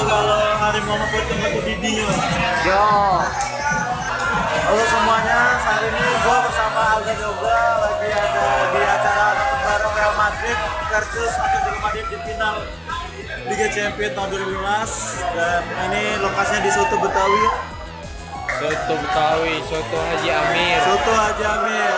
kalau hari Muhammad Putih mati Didi. Yo. Halo semuanya, saat ini gue bersama Alda Yoga lagi ada di acara nonton bareng Real Madrid versus Atletico Madrid di final Liga Champions tahun 2015. Dan ini lokasinya di Soto Betawi. Soto Betawi, Soto Haji Amir. Soto Haji Amir.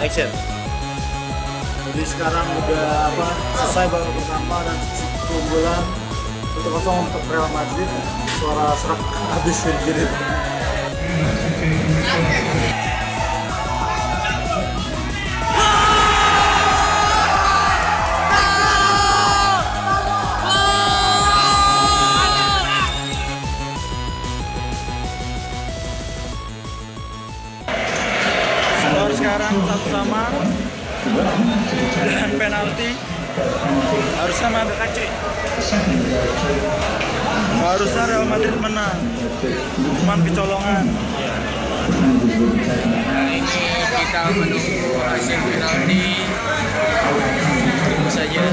Action. Jadi sekarang udah selesai babak pertama dan keunggulan 1-0 untuk Real Madrid. Suara serak habis jadi. Skor sekarang 1-1 dan penalti harusnya Madrid kacau. Harusnya Real Madrid menang, cuman kecolongan. Nah, ini kita menunggu hasil penalti. Tunggu saja.